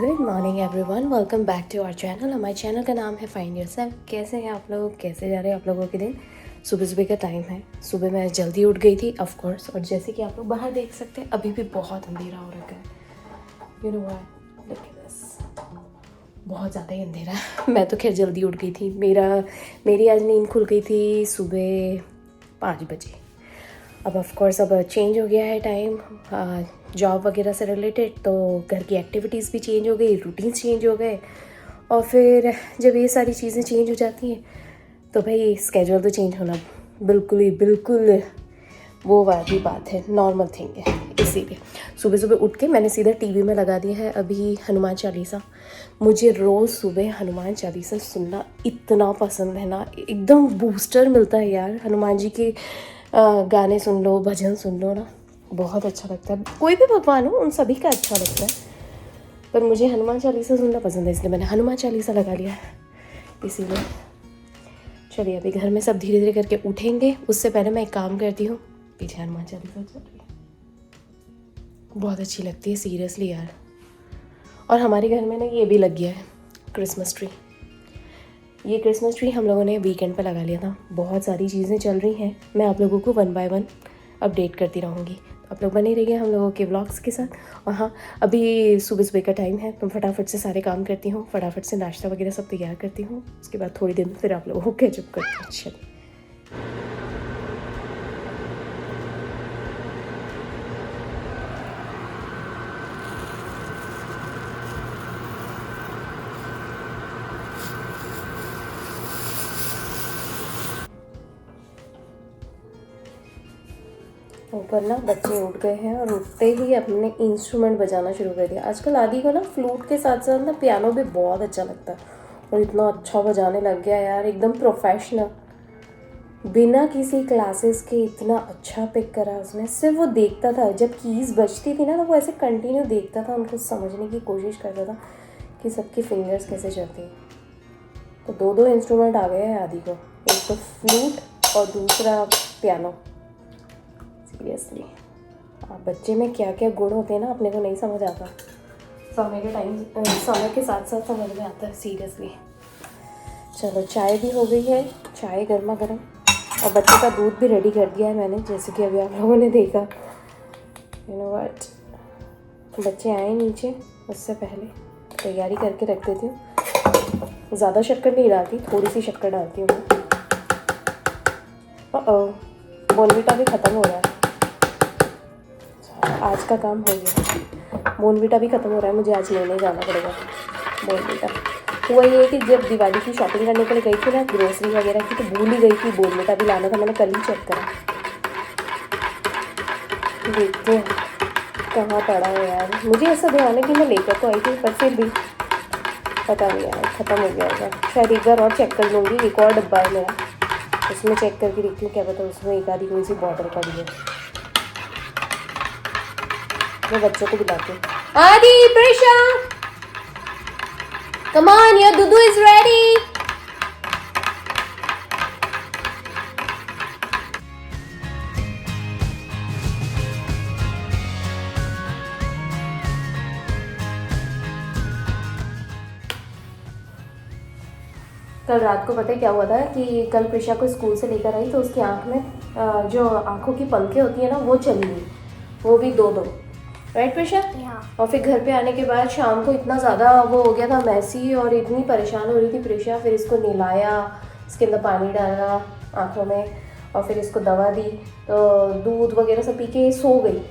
Good morning everyone, welcome back to our channel. हमारे channel का नाम है फाइंड योरसेल्फ। कैसे हैं आप लोग, कैसे जा रहे हैं आप लोगों के दिन? सुबह सुबह का टाइम है। सुबह मैं जल्दी उठ गई थी ऑफ कोर्स, और जैसे कि आप लोग बाहर देख सकते हैं अभी भी बहुत अंधेरा हो रखा है। You know what, look at this, बहुत ज़्यादा ही अंधेरा है। मैं तो खैर जल्दी उठ गई थी। मेरी आज नींद खुल गई थी सुबह 5 बजे। अब ऑफ कोर्स अब चेंज हो गया है टाइम जॉब वगैरह से रिलेटेड, तो घर की एक्टिविटीज़ भी चेंज हो गई, रूटीन्स चेंज हो गए। और फिर जब ये सारी चीज़ें चेंज हो जाती हैं तो भाई स्केड्यूल तो चेंज होना बिल्कुल वो वाली बात है, नॉर्मल थिंग है। इसीलिए सुबह सुबह उठ के मैंने सीधा टीवी में लगा दिया है अभी हनुमान चालीसा। मुझे रोज़ सुबह हनुमान चालीसा सुनना इतना पसंद है ना, एकदम बूस्टर मिलता है यार। हनुमान जी के गाने सुन लो, भजन सुन लो ना, बहुत अच्छा लगता है। कोई भी भगवान हो, उन सभी का अच्छा लगता है, पर मुझे हनुमान चालीसा सुनना पसंद है, इसलिए मैंने हनुमान चालीसा लगा लिया है। इसीलिए चलिए अभी घर में सब धीरे धीरे करके उठेंगे, उससे पहले मैं एक काम करती हूँ। पीछे हनुमान चालीसा चल रही है, बहुत अच्छी लगती है सीरियसली यार। और हमारे घर में ना ये भी लग गया है क्रिसमस ट्री। ये क्रिसमस ट्री हम लोगों ने वीकेंड पे लगा लिया था। बहुत सारी चीज़ें चल रही हैं, मैं आप लोगों को 1 बाय 1 अपडेट करती रहूँगी, तो आप लोग बने रहिए हम लोगों के व्लॉग्स के साथ। और हाँ, अभी सुबह सुबह का टाइम है, तो फटाफट से सारे काम करती हूँ, फटाफट से नाश्ता वगैरह सब तैयार करती हूँ। उसके बाद थोड़ी देर में फिर आप लोगों को कैचअप करती हूँ। चलिए ऊपर ना बच्चे उठ गए हैं, और उठते ही अपने इंस्ट्रूमेंट बजाना शुरू कर दिया। आजकल आदि को ना फ्लूट के साथ साथ ना पियानो भी बहुत अच्छा लगता है, और इतना अच्छा बजाने लग गया यार, एकदम प्रोफेशनल, बिना किसी क्लासेस के इतना अच्छा पिक करा उसने। सिर्फ वो देखता था, जब कीज़ बजती थी ना तो वो ऐसे कंटिन्यू देखता था, उनको समझने की कोशिश करता था कि सबकी फिंगर्स कैसे चलती हैं। तो 2 इंस्ट्रूमेंट आ गए हैं आदि को, एक तो फ्लूट और दूसरा पियानो। सीरियसली बच्चे में क्या क्या गुण होते हैं ना, अपने को नहीं समझ आता, समय के साथ साथ समझ में आता है सीरियसली। चलो चाय भी हो गई है, चाय गर्मा गर्म, और बच्चे का दूध भी रेडी कर दिया है मैंने, जैसे कि अभी आप लोगों ने देखा। यू नो व्हाट, बच्चे आए नीचे, उससे पहले तैयारी करके रख देती हूँ। ज़्यादा शक्कर नहीं डालती, थोड़ी सी शक्कर डालती हूँ। बोनविटा भी ख़त्म हो रहा है, आज का काम हो गया। बोनविटा भी ख़त्म हो रहा है, मुझे आज लेने जाना पड़ेगा बोनविटा। वही है कि जब दिवाली की शॉपिंग करने के लिए गई थी ना, ग्रोसरी वगैरह की, तो भूल ही गई थी बोनविटा भी लाना था। मैंने कल ही चेक करा, देखते हैं कहाँ पड़ा है यार। मुझे ऐसा ध्यान है कि मैं लेकर तो आई थी, पर फिर भी पता नहीं यार, ख़त्म हो गया होगा शायद। एक बार और चेक कर लूँगी, एक और डब्बा है मेरा, उसमें चेक करके देखती हूँ, क्या पता उसमें एक आधी कोई सी बॉटल पड़ी है। मैं बच्चों को बुलाती हूँ। आदि, Prisha, come on, your dudu is ready. कल रात को पता है क्या हुआ था कि कल प्रिशा को स्कूल से लेकर आई, तो उसकी आँख में जो आँखों की पलकें होती है ना, वो चली गई, वो भी 2 राइट प्रिशा? और फिर घर पे आने के बाद शाम को इतना ज़्यादा वो हो गया था मैसी, और इतनी परेशान हो रही थी प्रिशा। फिर इसको नहलाया, इसके अंदर पानी डाला आँखों में, और फिर इसको दवा दी, तो दूध वगैरह सब पी के सो गई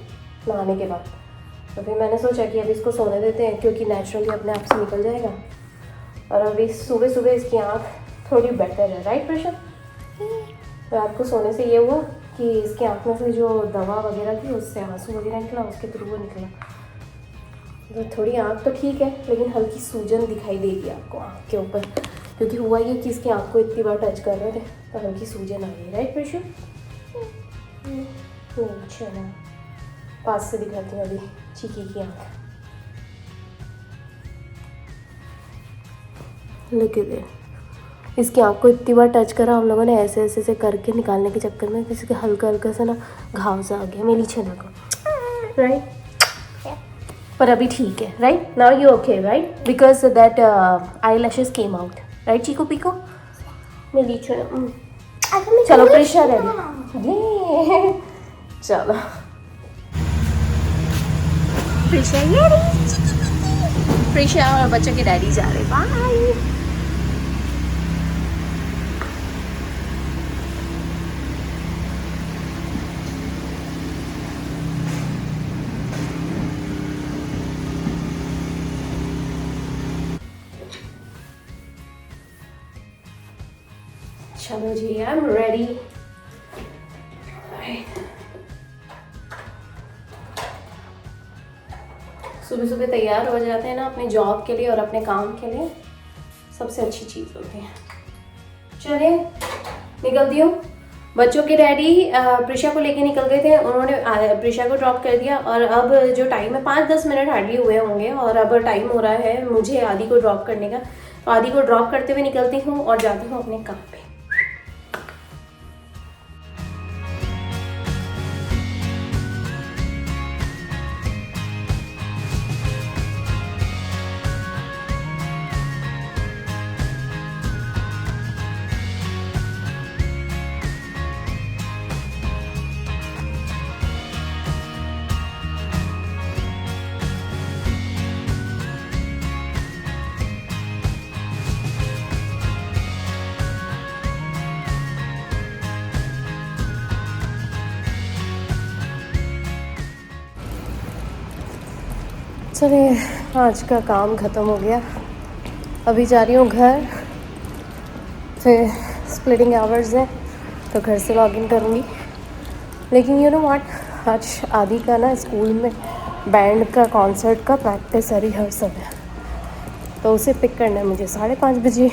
नहाने के बाद। तो फिर मैंने सोचा कि अभी इसको सोने देते हैं, क्योंकि नेचुरली अपने आप से निकल जाएगा। और अभी सुबह सुबह इसकी आँख थोड़ी बेटर है, राइट प्रिशा? रात को सोने से ये हुआ कि इसकी आँख में से जो दवा वगैरह थी, उससे आंसू वगैरह निकला, उसके थ्रू वो निकला। तो थोड़ी आँख तो ठीक है, लेकिन हल्की सूजन दिखाई देगी आपको आँख के ऊपर, क्योंकि हुआ ये कि इसकी आँख को इतनी बार टच कर रहे थे, तो हल्की सूजन आ गई, राइट प्रिशु? चलो पास से दिखाती हूँ अभी चीकी की आँख। लुक एट इट, इसकी आँख को इतनी बार टच करा हम लोगों ने, ऐसे ऐसे से करके निकालने के चक्कर में किसी के हल्का हल्का सा ना घाव सा आ गया मेरी छना को, राइट? पर अभी ठीक है, right now you okay right, because that I lashes came out, right चीकू पीको मेरी चलो प्रेशर रेडी ये चलो प्रेशा और बच्चों के डैडी जा रहे बाय। चलो जी आई एम रेडी। सुबह सुबह तैयार हो जाते हैं ना अपने जॉब के लिए और अपने काम के लिए, सबसे अच्छी चीज़ होती है। चलिए निकलती हूँ। बच्चों के डैडी प्रिशा को लेके निकल गए थे, उन्होंने प्रिशा को ड्रॉप कर दिया और अब जो टाइम है 5-10 मिनट हार्डली हुए होंगे और अब टाइम हो रहा है मुझे आदि को ड्रॉप करने का। तो आदि को ड्रॉप करते हुए निकलती हूँ और जाती हूँ अपने काम पे। चलिए आज का काम ख़त्म हो गया, अभी जा रही हूँ घर। फिर स्प्लिटिंग आवर्स हैं तो घर से लॉगिन करूँगी। लेकिन यू नो व्हाट, आज आदि का ना स्कूल में बैंड का कॉन्सर्ट का प्रैक्टिस है, रिहर्सल है, तो उसे पिक करना है मुझे 5:30 बजे।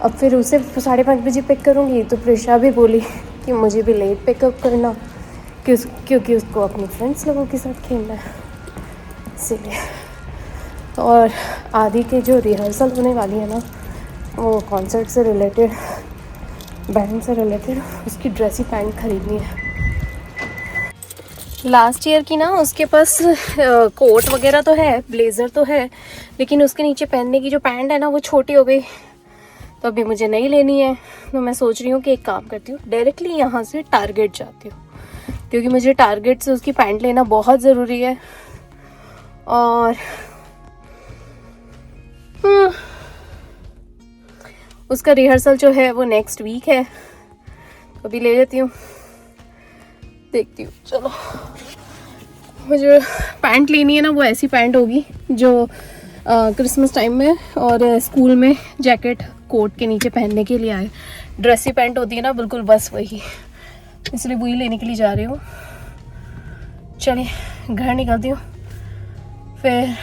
अब फिर उसे 5:30 बजे पिक करूँगी तो प्रिशा भी बोली कि मुझे भी लेट पिकअप करना क्योंकि उसको अपनी फ्रेंड्स लोगों के साथ खेलना है इसीलिए। और आदि के जो रिहर्सल होने वाली है ना, वो कॉन्सर्ट से रिलेटेड, बैंड से रिलेटेड, उसकी ड्रेसी पैंट खरीदनी है। लास्ट ईयर की ना उसके पास कोट वगैरह तो है, ब्लेज़र तो है, लेकिन उसके नीचे पहनने की जो पैंट है ना वो छोटी हो गई, तो अभी मुझे नहीं लेनी है। तो मैं सोच रही हूँ कि एक काम करती हूँ, डायरेक्टली यहाँ से टारगेट जाती हूँ, क्योंकि मुझे टारगेट से उसकी पैंट लेना बहुत ज़रूरी है। और उसका रिहर्सल जो है वो नेक्स्ट वीक है, तो अभी ले लेती हूँ, देखती हूँ। चलो मुझे पैंट लेनी है ना, वो ऐसी पैंट होगी जो क्रिसमस टाइम में और स्कूल में जैकेट कोट के नीचे पहनने के लिए आए। ड्रेसी पैंट होती है ना बिल्कुल, बस वही, इसलिए वही लेने के लिए जा रही हूँ। चलिए घर निकलती हूँ, फिर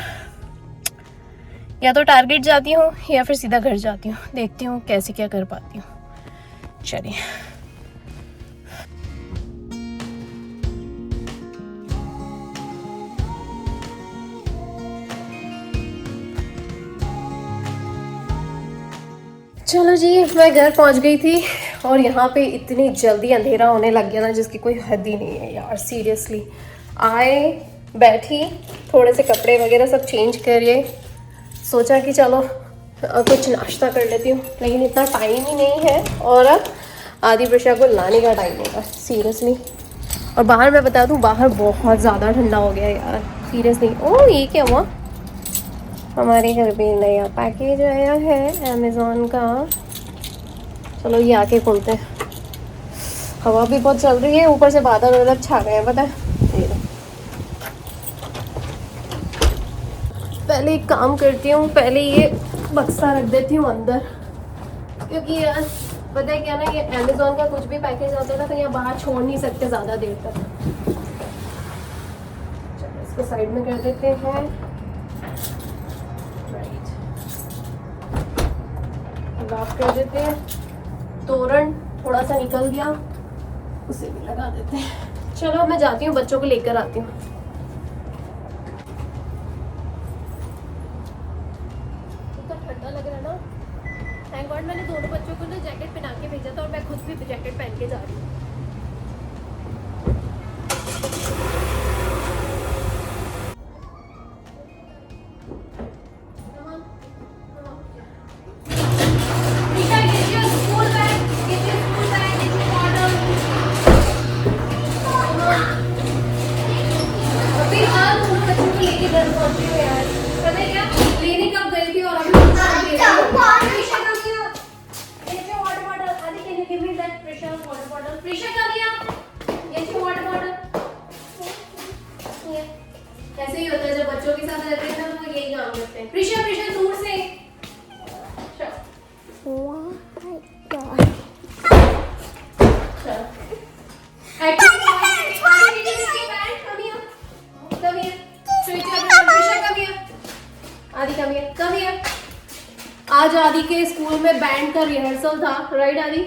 या तो टारगेट जाती हूँ या फिर सीधा घर जाती हूँ, देखती हूँ कैसे क्या कर पाती हूँ। चलिए चलो जी, मैं घर पहुंच गई थी और यहाँ पे इतनी जल्दी अंधेरा होने लग गया ना जिसकी कोई हद ही नहीं है यार। सीरियसली आए, बैठी, थोड़े से कपड़े वगैरह सब चेंज करिए, सोचा कि चलो कुछ नाश्ता कर लेती हूँ, लेकिन इतना टाइम ही नहीं है और अब आदि प्रिशा को लाने का टाइम होगा सीरियसली। और बाहर मैं बता दूँ, बाहर बहुत ज़्यादा ठंडा हो गया यार सीरियसली। ओह ये क्या हुआ, हमारे घर पे नया पैकेज आया है अमेज़ॉन का। चलो ये आके खोलते हैं। हवा भी बहुत चल रही है, ऊपर से बादल वदल छा गए हैं, पता है। पहले एक काम करती हूँ, पहले ये बक्सा रख देती हूँ अंदर, क्योंकि यार पता है क्या ना, ये अमेज़ॉन का कुछ भी पैकेज आता है ना तो यहाँ बाहर छोड़ नहीं सकते ज़्यादा देर तक। चलो इसको साइड में कर देते हैं। लॉक कर देते हैं। तोरण थोड़ा सा निकल गया, उसे भी लगा देते हैं। चलो मैं जाती हूँ, बच्चों को लेकर आती हूँ। इतना ठंडा लग रहा है ना, थैंक गॉड मैंने दोनों बच्चों को ना जैकेट पहना के भेजा था और मैं खुद भी जैकेट पहन के जा रही हूँ। प्रीशा कम हियर, ये ची वाटर बॉटल। ऐसे ही होता है जब बच्चों के साथ रहते हैं ना, तो यही काम करते हैं। प्रीशा प्रीशा दूर से। आज आदि के स्कूल में बैंड का रिहर्सल था, राइट आदि?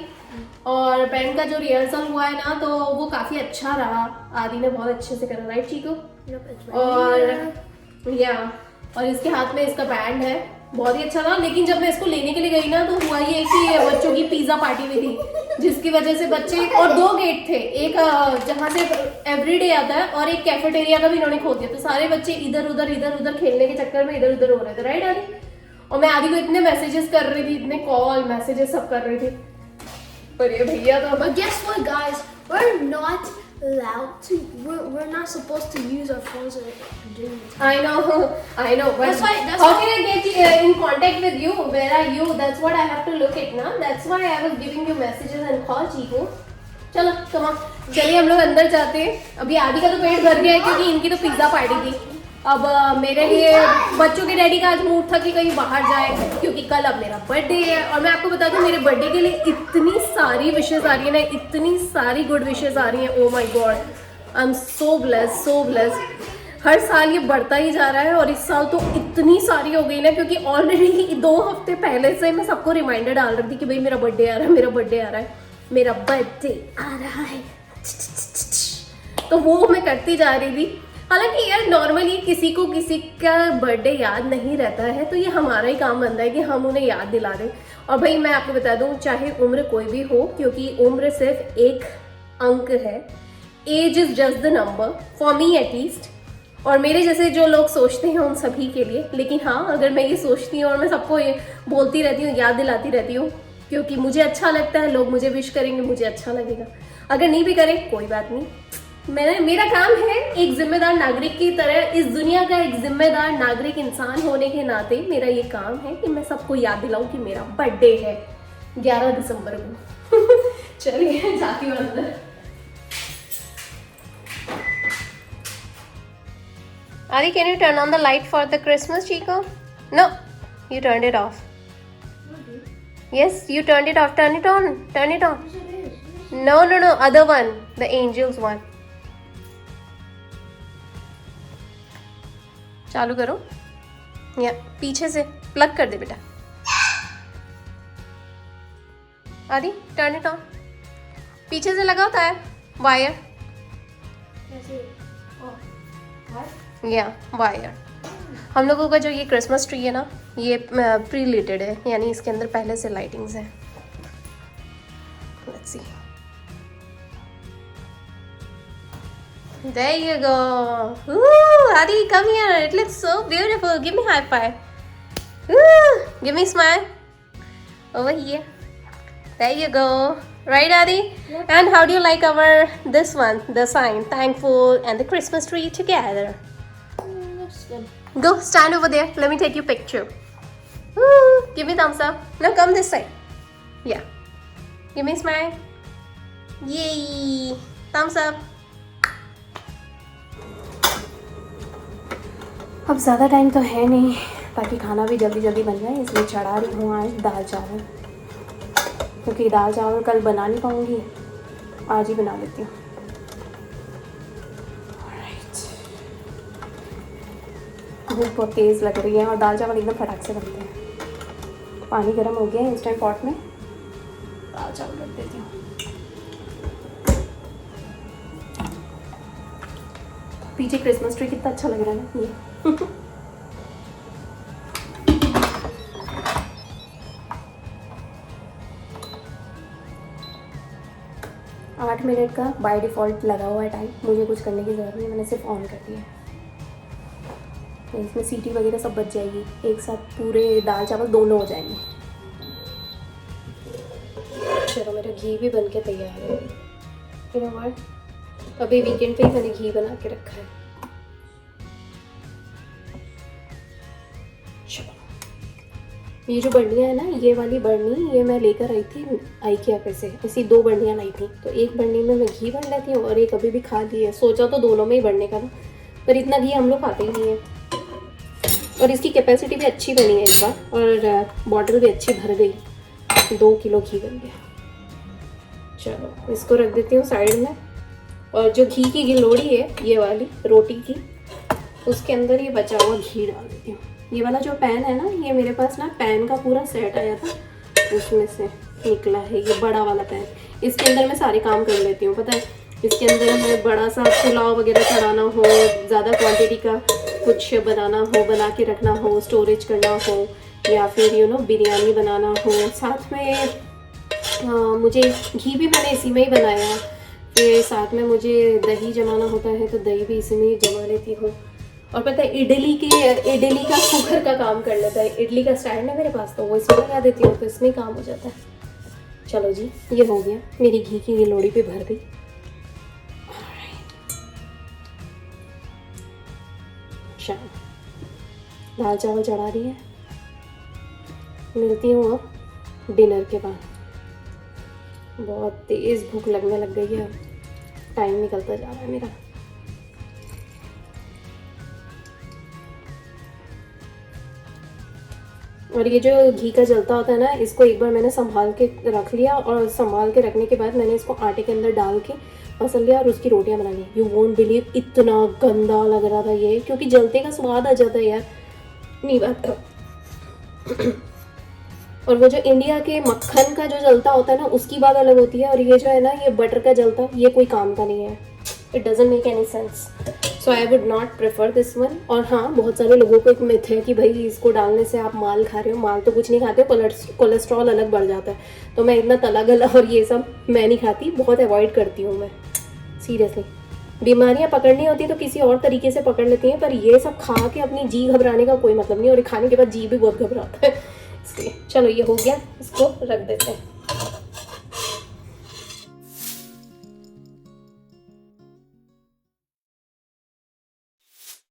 और बैंड का जो रिहर्सल हुआ है ना, तो वो काफी अच्छा रहा। आदि ने बहुत अच्छे से करा, राइट चीकू? और इसके हाथ में इसका बैंड है, बहुत ही अच्छा था। लेकिन जब मैं इसको लेने के लिए गई ना, तो हुआ ये कि बच्चों की पिज्जा पार्टी हुई थी, जिसकी वजह से बच्चे, और 2 गेट थे, एक जहाँ से एवरीडे आता है और एक कैफेटेरिया का भी इन्होंने खोल दिया। तो सारे बच्चे इधर उधर खेलने के चक्कर में इधर उधर हो रहे थे, राइट आदि? और मैं आदि को इतने मैसेजेस कर रही थी, इतने कॉल मैसेजेस सब कर रही थी, पर ये भैया तो। But guess what, guys? We're not allowed to. We're not supposed to use our phones during the time. I know. But That's why. how can I get in contact with you? Where are you? That's what I have to look at now. That's why I was giving you messages and call Chico. चलो कमा, चलिए हम लोग अंदर जाते हैं। अभी आदि का तो पेट भर गया है क्योंकि इनकी तो पिज्जा पार्टी थी। अब मेरे लिए, बच्चों के डैडी का आज मूड था कि कहीं बाहर जाए, क्योंकि कल अब मेरा बर्थडे है। और मैं आपको बता दूं, मेरे बर्थडे के लिए इतनी सारी विशेस आ रही है ना, इतनी सारी गुड विशेस आ रही हैं। Oh my god, I am so blessed. हर साल ये बढ़ता ही जा रहा है, और इस साल तो इतनी सारी हो गई ना, क्योंकि ऑलरेडी 2 हफ्ते पहले से मैं सबको रिमाइंडर डाल रही थी कि भाई मेरा बर्थडे आ रहा है, मेरा बर्थडे आ रहा है, मेरा बर्थडे आ रहा है। तो वो मैं करती जा रही थी। हालांकि यार नॉर्मली किसी को किसी का बर्थडे याद नहीं रहता है, तो ये हमारा ही काम बनता है कि हम उन्हें याद दिला दें। और भाई मैं आपको बता दूं, चाहे उम्र कोई भी हो, क्योंकि उम्र सिर्फ एक अंक है, age is just the number for me at least. और मेरे जैसे जो लोग सोचते हैं उन सभी के लिए। लेकिन हाँ, अगर मैं ये सोचती हूँ और मैं सबको ये बोलती रहती हूँ, याद दिलाती रहती हूँ, क्योंकि मुझे अच्छा लगता है, लोग मुझे विश करेंगे, मुझे अच्छा लगेगा। अगर नहीं भी करें कोई बात नहीं, मेरा काम है एक जिम्मेदार नागरिक की तरह, इस दुनिया का एक जिम्मेदार नागरिक इंसान होने के नाते मेरा ये काम है कि मैं सबको याद दिलाऊं कि मेरा बर्थडे है 11 दिसंबर को। चलिए जाती हूँ अंदर। Adi, can you turn on the light for the Christmas, Chico? No, you turned it off. Yes, you turned it off. Turn it on. Turn it on. No, other one, the angels one. चालू करो, या पीछे से plug कर दे बेटा। आदि turn it on, पीछे से लगा होता है वायर, या वायर। हम लोगों का जो ये क्रिसमस ट्री है ना, ये प्री लिटेड है, यानी इसके अंदर पहले से लाइटिंग्स है। Let's see, there you go. Ooh, Adi, come here. It looks so beautiful. Give me high five. Ooh, give me smile. Over here. There you go. Right, Adi? Yep. And how do you like this one, the sign, thankful and the Christmas tree together? Looks good. Go stand over there. Let me take your picture. Ooh, give me thumbs up. Now come this side. Yeah. Give me smile. Yay! Thumbs up. अब ज़्यादा time तो है नहीं, ताकि खाना भी जल्दी जल्दी बन जाए, इसलिए चढ़ा रही हूँ आज दाल चावल, क्योंकि दाल चावल कल बना नहीं पाऊँगी, आज ही बना लेती हूँ। भूख बहुत तेज़ लग रही है, और दाल चावल एकदम फटाक से बनते हैं। पानी गर्म हो गया है इंस्टेंट पॉट में, दाल चावल रख देती हूँ। पीछे क्रिसमस ट्री कितना अच्छा लग रहा है ना ये। 8 मिनट का बाय डिफ़ॉल्ट लगा हुआ है टाइम, मुझे कुछ करने की ज़रूरत नहीं, मैंने सिर्फ ऑन कर दिया है। तो इसमें सीटी वगैरह सब बच जाएगी, एक साथ पूरे दाल चावल दोनों हो जाएंगे। चलो मेरा घी भी बन के तैयार है। यू नो व्हाट, अभी वीकेंड पे ही मैंने घी बना के रखा है। ये जो बर्नियाँ है ना, ये वाली बर्नी ये मैं लेकर आई थी IKEA पे से। ऐसी 2 बर्नियाँ लाई थी, तो एक बर्नी में मैं घी भर लेती हूँ और एक अभी भी खाली है। सोचा तो दोनों में ही भरने का था, पर इतना घी हम लोग खाते ही नहीं है। और इसकी कैपेसिटी भी अच्छी बनी है इस बार, और बॉटल भी अच्छी भर गई, 2 किलो घी बन गया। चलो इसको रख देती हूँ साइड में। और जो घी की गिलोड़ी है ये वाली रोटी की, उसके अंदर ये बचा हुआ घी डाल देती हूँ। ये वाला जो पैन है ना, ये मेरे पास ना पैन का पूरा सेट आया था, उसमें से निकला है ये बड़ा वाला पैन। इसके अंदर मैं सारे काम कर लेती हूँ, पता है। इसके अंदर हमें बड़ा सा पुलाव वगैरह चढ़ाना हो, ज़्यादा क्वांटिटी का कुछ बनाना हो, बना के रखना हो, स्टोरेज करना हो, या फिर बिरयानी बनाना हो। साथ में मुझे घी भी मैंने इसी में ही बनाया। फिर साथ में मुझे दही जमाना होता है, तो दही भी इसी में ही जमा लेती हूँ। और पता है इडली का कुकर का काम कर लेता है। इडली का स्टैंड है मेरे पास, तो वो इसमें लगा देती हूँ, तो इसमें काम हो जाता है। चलो जी, ये हो गया, मेरी घी की गिलोड़ी पे भर गई। दाल चावल चढ़ा रही है। मिलती हूँ अब डिनर के बाद। बहुत तेज़ भूख लगने लग गई है, टाइम निकलता जा रहा है मेरा। और ये जो घी का जलता होता है ना, इसको एक बार मैंने संभाल के रख लिया, और संभाल के रखने के बाद मैंने इसको आटे के अंदर डाल के मसल लिया और उसकी रोटियां बना ली। यू वोंट बिलीव, इतना गंदा लग रहा था ये, क्योंकि जलते का स्वाद आ जाता है यार, नहीं बात। और वो जो इंडिया के मक्खन का जो जलता होता है ना, उसकी बात अलग होती है। और ये जो है ना, ये बटर का जलता, ये कोई काम का नहीं है। It doesn't make any sense, so I would not prefer this one. और हाँ, बहुत सारे लोगों को एक मिथ है कि भाई इसको डालने से आप माल खा रहे हो। माल तो कुछ नहीं खाते हो, कोलेस्ट्रॉल अलग बढ़ जाता है। तो मैं इतना तला गला और ये सब मैं नहीं खाती, बहुत अवॉइड करती हूँ मैं, सीरियसली। बीमारियाँ पकड़नी होती तो किसी और तरीके से पकड़ लेती हैं, पर ये सब खा के अपनी जी घबराने का कोई मतलब नहीं। और खाने के बाद जी भी बहुत घबराता है, इसलिए। चलो ये हो गया, इसको रख देते हैं।